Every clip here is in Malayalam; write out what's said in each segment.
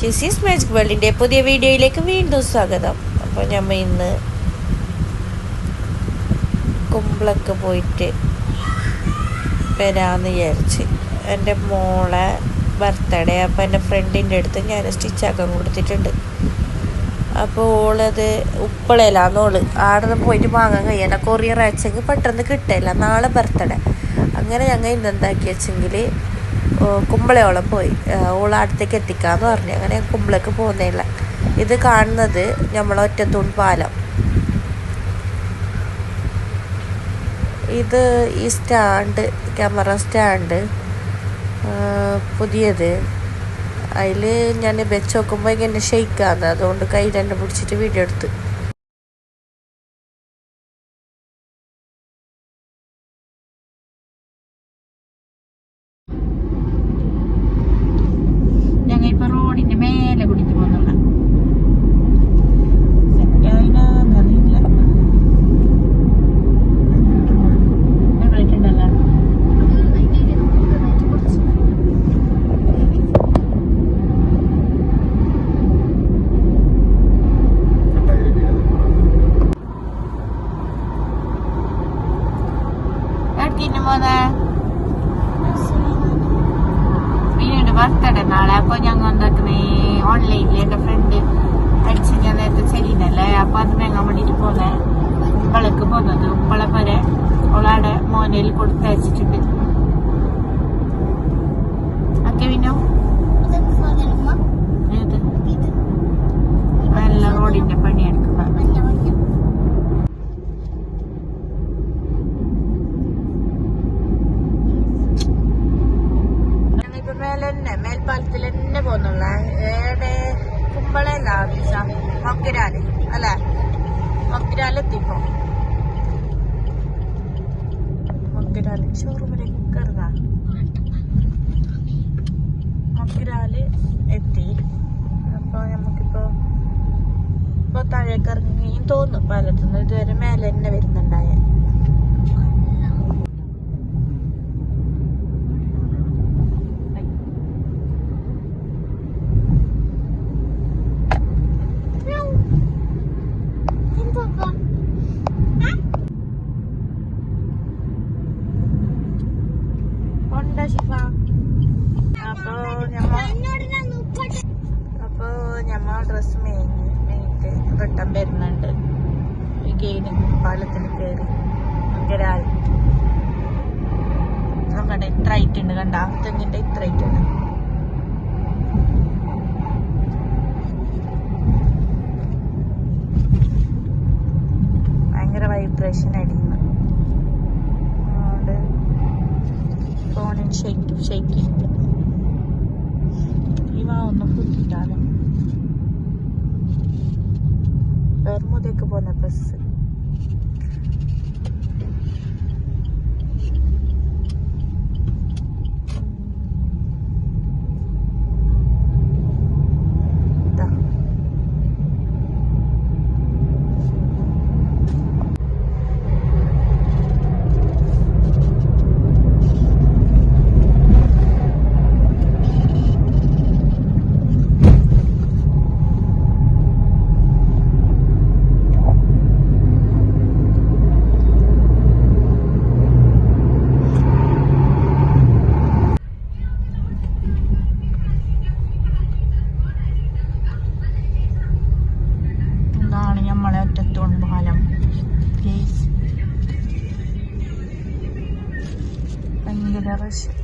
ഹിസീസ് മാജിക് വേൾഡിൻ്റെ പുതിയ വീഡിയോയിലേക്ക് വീണ്ടും സ്വാഗതം. അപ്പോൾ നമ്മൾ ഇന്ന് കുമ്പളൊക്കെ പോയിട്ട് വരാമെന്ന് വിചാരിച്ച്. എൻ്റെ മോളെ ബർത്ത്ഡേ, അപ്പോൾ എൻ്റെ ഫ്രണ്ടിൻ്റെ അടുത്ത് ഞാൻ സ്റ്റിച്ചാക്കാൻ കൊടുത്തിട്ടുണ്ട്. അപ്പോൾ ഓളത് ഉപ്പളയിലാന്നോള് ആടെ നിന്ന് പോയിട്ട് വാങ്ങാൻ കഴിയണം. കൊറിയർ അയച്ചെങ്കിൽ പെട്ടെന്ന് കിട്ടില്ല. നാളെ ബർത്ത്ഡേ. അങ്ങനെ ഞങ്ങൾ ഇന്ന് എന്താക്കി വെച്ചെങ്കിൽ കുമ്പളയോളം പോയി ഓളെ അടുത്തേക്ക് എത്തിക്കാമെന്ന് പറഞ്ഞു. അങ്ങനെ കുമ്പളക്ക് പോകുന്നില്ല. ഇത് കാണുന്നത് നമ്മളെ ഒറ്റത്തൂൺ പാലം. ഇത് ഈ സ്റ്റാൻഡ്, ക്യാമറ സ്റ്റാൻഡ് പുതിയത്. അതിൽ ഞാൻ വെച്ച് നോക്കുമ്പോൾ ഇങ്ങനെ ഷെയ്ക്കാന്ന്, അതുകൊണ്ട് കൈ തന്നെ പിടിച്ചിട്ട് വീഡിയോ എടുത്ത്. ഞങ്ങൾ ഇപ്പൊ റോഡിന്റെ മേലെ കുടിക്ക് പോകുന്നുള്ള സെറ്റായില്ല. ഞങ്ങളിട്ടുണ്ടല്ലോ ബർത്ത്ഡേ നാളെ. അപ്പോൾ ഞങ്ങൾ എന്താക്കുന്നേ, ഓൺലൈനിൽ എൻ്റെ ഫ്രണ്ട് അടിച്ച് ഞാൻ നേരത്തെ ചെല്ലിനല്ലേ, അപ്പോൾ അത് വാങ്ങാൻ വേണ്ടിയിട്ട് പോകുന്നേ. ഉപ്പളക്ക് പോകുന്നത് ഉപ്പള വരെ അവളവിടെ മോനയിൽ കൊടുത്തയച്ചിട്ടുണ്ട്. ഓക്കെ വിനോ, ഏത് നല്ല റോഡിന്റെ പണിയെടുക്കുക. മേൽപ്പാലത്തിൽ തന്നെ പോകുന്നുള്ള ഏടെ കുമ്പളല്ല മൊക്കിരാല് അല്ലെ, മൊക്കിരാലെത്തിപ്പോ മൊക്കിരാല് ഷോറൂമിലേക്ക് കയറുക. മൊക്കിരാല് എത്തി. അപ്പൊ നമുക്കിപ്പോ താഴേക്ക് ഇറങ്ങിയും തോന്നും പാലത്തുനിന്ന്. ഇതുവരെ മേലെ തന്നെ വരുന്നുണ്ടായ. അപ്പൊ ഞമ്മ ഡ്രസ് മേഞ്ഞിട്ട് റിട്ടേൺ വരുന്നുണ്ട്. ഗെയിന് പാലത്തിൽ കയറി മങ്കരാൽ നോക്കട്ടെ. ഇത്ര ഹൈറ്റ് ഉണ്ട്, കണ്ട തെങ്ങിന്റെ ഇത്ര ഹൈറ്റ് ഉണ്ട്. ഭയങ്കര വൈബ്രേഷൻ അടിയുന്നു. അതുകൊണ്ട് ഫോണിൽ ഷെയ്ക്കില്ല. ഒന്ന് കുത്തിട്ടാലും വെറുമുതേക്ക് പോകുന്ന ബസ്.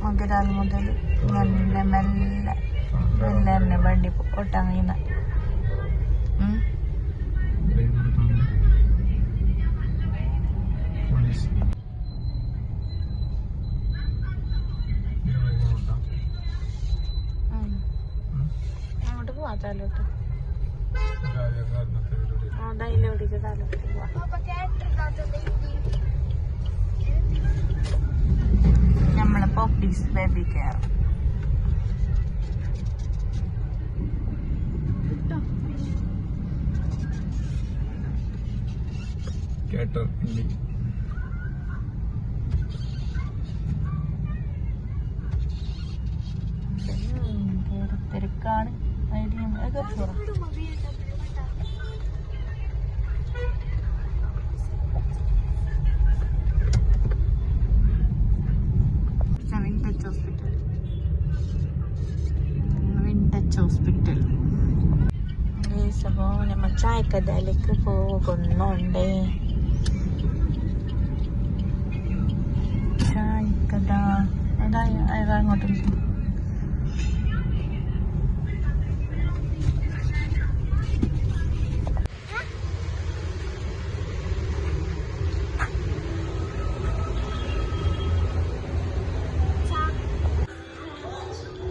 മകരാൽ മുതൽ മെല്ലെ മെല്ലെ മെല്ലെ തന്നെ വണ്ടി ഓട്ടാൻ കഴിയുന്ന. അങ്ങോട്ട് പോവാ, താലോട്ട് ഡൈലോട്ടിക്ക് താലോട്ട് പോവാ. നമ്മളെ പോപ്പീസ് ബേബി കെയർ തിരക്കാണ്. ഹോസ്പിറ്റൽ. അപ്പോൾ നമ്മൾ ചായക്കടയിലേക്ക് പോകുന്നുണ്ട്. ചായക്കട അങ്ങോട്ട്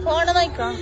ഫോണ് നോക്കാം.